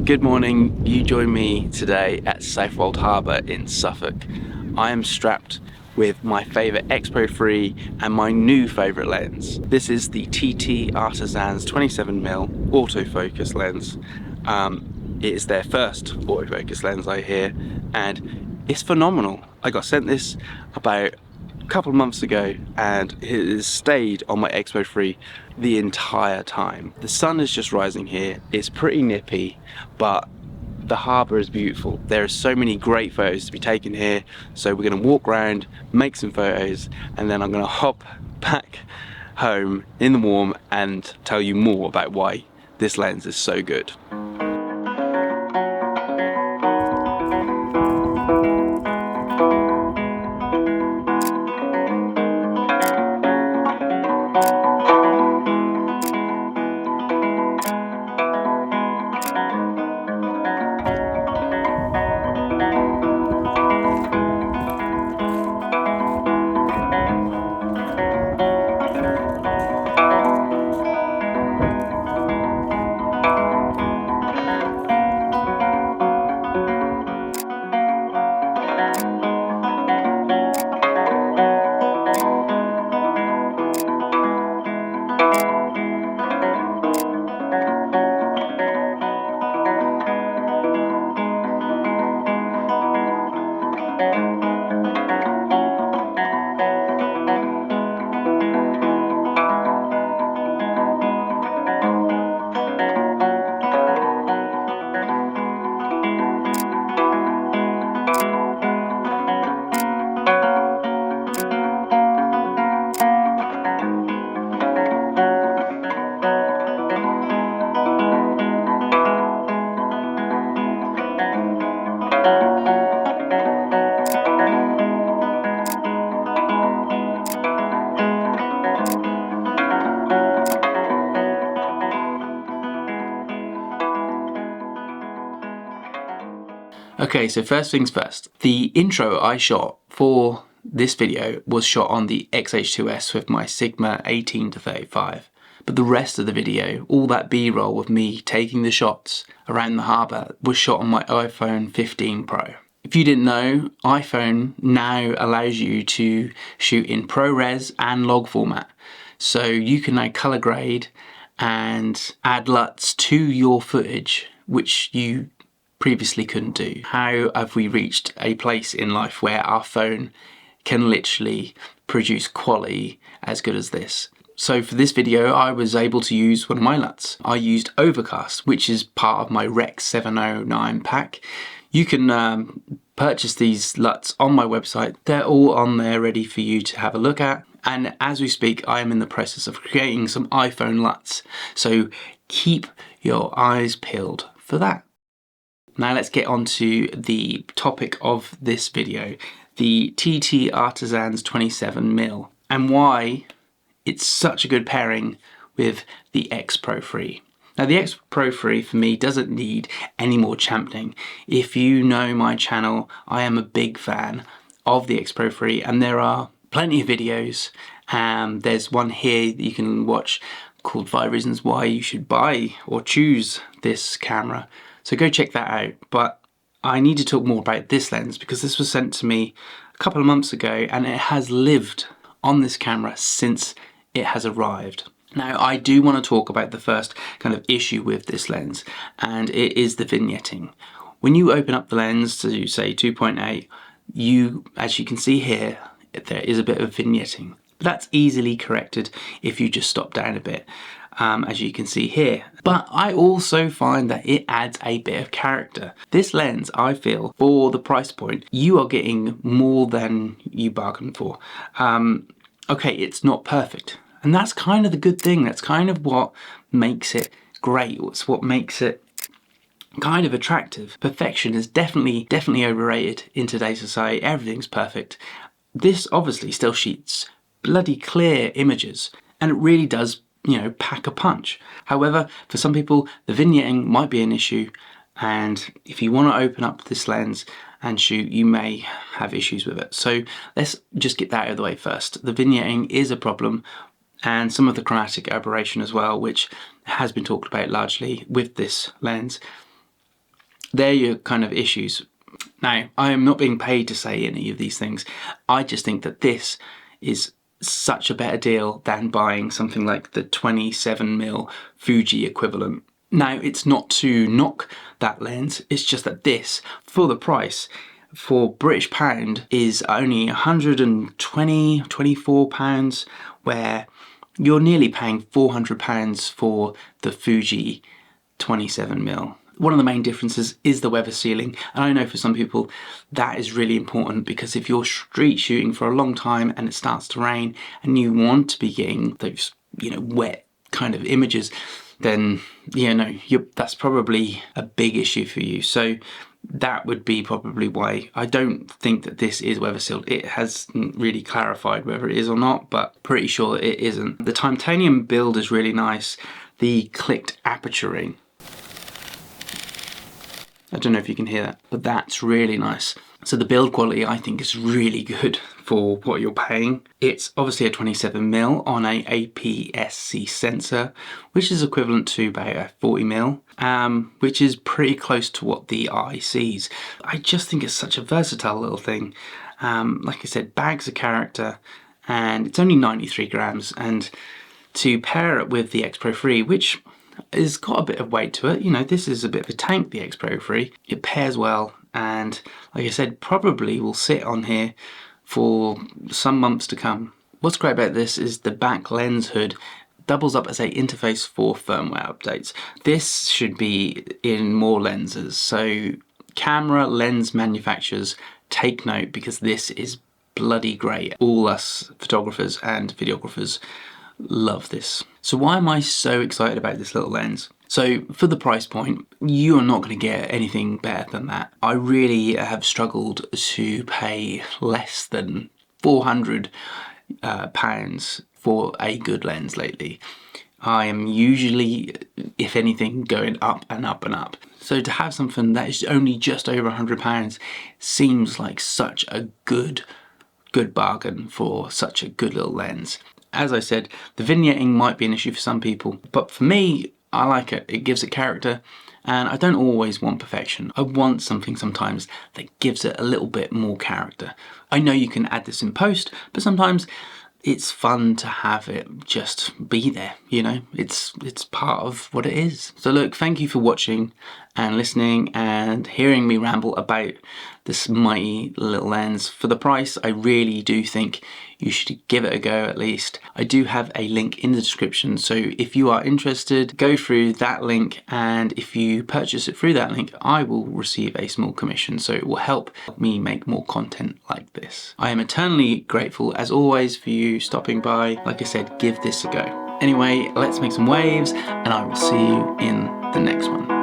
Good morning, you join me today at Southwold Harbour in Suffolk. I am strapped with my favourite X Pro 3 and my new favourite lens. This is the TTArtisans 27mm autofocus lens. It is their first autofocus lens, I hear, and it's phenomenal. I got sent this about a couple of months ago and it has stayed on my X Pro 3 the entire time. The sun is just rising here, it's pretty nippy, but the harbour is beautiful. There are so many great photos to be taken here, so we're going to walk around, make some photos, and then I'm going to hop back home in the warm and tell you more about why this lens is so good. Okay, so first things first. The intro I shot for this video was shot on the X-H2S with my Sigma 18-35. But the rest of the video, all that B-roll of me taking the shots around the harbour, was shot on my iPhone 15 Pro. If you didn't know, iPhone now allows you to shoot in ProRes and log format. So you can now colour grade and add LUTs to your footage, which you previously couldn't do. How have we reached a place in life where our phone can literally produce quality as good as this? So for this video, I was able to use one of my LUTs. I used Overcast, which is part of my Rec 709 pack. You can purchase these LUTs on my website. They're all on there ready for you to have a look at. And as we speak, I am in the process of creating some iPhone LUTs. So keep your eyes peeled for that. Now let's get on to the topic of this video, the TTArtisans 27mm, and why it's such a good pairing with the X Pro 3. Now the X Pro 3 for me doesn't need any more championing. If you know my channel, I am a big fan of the X Pro 3 and there are plenty of videos. There's one here that you can watch called 5 Reasons Why You Should Buy or Choose This Camera. So go check that out, but I need to talk more about this lens because this was sent to me a couple of months ago and it has lived on this camera since it has arrived. Now I do want to talk about the first kind of issue with this lens, and it is the vignetting. When you open up the lens to say 2.8, as you can see here, there is a bit of vignetting. But that's easily corrected if you just stop down a bit. As you can see here. But I also find that it adds a bit of character. This lens, I feel, for the price point, you are getting more than you bargained for. Okay, it's not perfect. And that's kind of the good thing. That's kind of what makes it great. It's what makes it kind of attractive. Perfection is definitely overrated in today's society. Everything's perfect. This obviously still shoots bloody clear images, and it really does, you know, pack a punch. However, for some people, the vignetting might be an issue, and if you want to open up this lens and shoot, you may have issues with it. So let's just get that out of the way first. The vignetting is a problem, and some of the chromatic aberration as well, which has been talked about largely with this lens. they're your kind of issues. Now, I am not being paid to say any of these things. I just think that this is such a better deal than buying something like the 27mm Fuji equivalent. Now, it's not to knock that lens, it's just that this, for the price, for British pound, is only 120, 24 pounds, where you're nearly paying £400 for the Fuji 27mm. One of the main differences is the weather sealing, and I know for some people that is really important, because if you're street shooting for a long time and it starts to rain and you want to be getting those, wet kind of images, then that's probably a big issue for you. So that would be probably why I don't think that this is weather sealed. It hasn't really clarified whether it is or not, but pretty sure it isn't. The titanium build is really nice. The clicked aperturing, I don't know if you can hear that, but that's really nice. So the build quality, I think, is really good for what you're paying. It's obviously a 27mm on a APS-C sensor, which is equivalent to about a 40mm, which is pretty close to what the eye sees. I just think it's such a versatile little thing. Like I said, bags a character, and it's only 93 grams, and to pair it with the X Pro 3, which has got a bit of weight to it. This is a bit of a tank, the X Pro 3. It pairs well, and like I said, probably will sit on here for some months to come. What's great about this is the back lens hood doubles up as an interface for firmware updates. This should be in more lenses, so camera lens manufacturers, take note, because this is bloody great. All us photographers and videographers love this. So why am I so excited about this little lens? So for the price point, you are not going to get anything better than that. I really have struggled to pay less than £400 for a good lens lately. I am usually, if anything, going up and up and up. So to have something that is only just over £100 seems like such a good bargain for such a good little lens. As I said, the vignetting might be an issue for some people, but for me, I like it. It gives it character, and I don't always want perfection. I want something sometimes that gives it a little bit more character. I know you can add this in post, but sometimes it's fun to have it just be there, It's part of what it is. So look, thank you for watching and listening and hearing me ramble about this mighty little lens. For the price, I really do think you should give it a go at least. I do have a link in the description, so if you are interested, go through that link, and if you purchase it through that link, I will receive a small commission, so it will help me make more content like this. I am eternally grateful, as always, for you stopping by. Like I said, give this a go. Anyway, let's make some waves, and I will see you in the next one.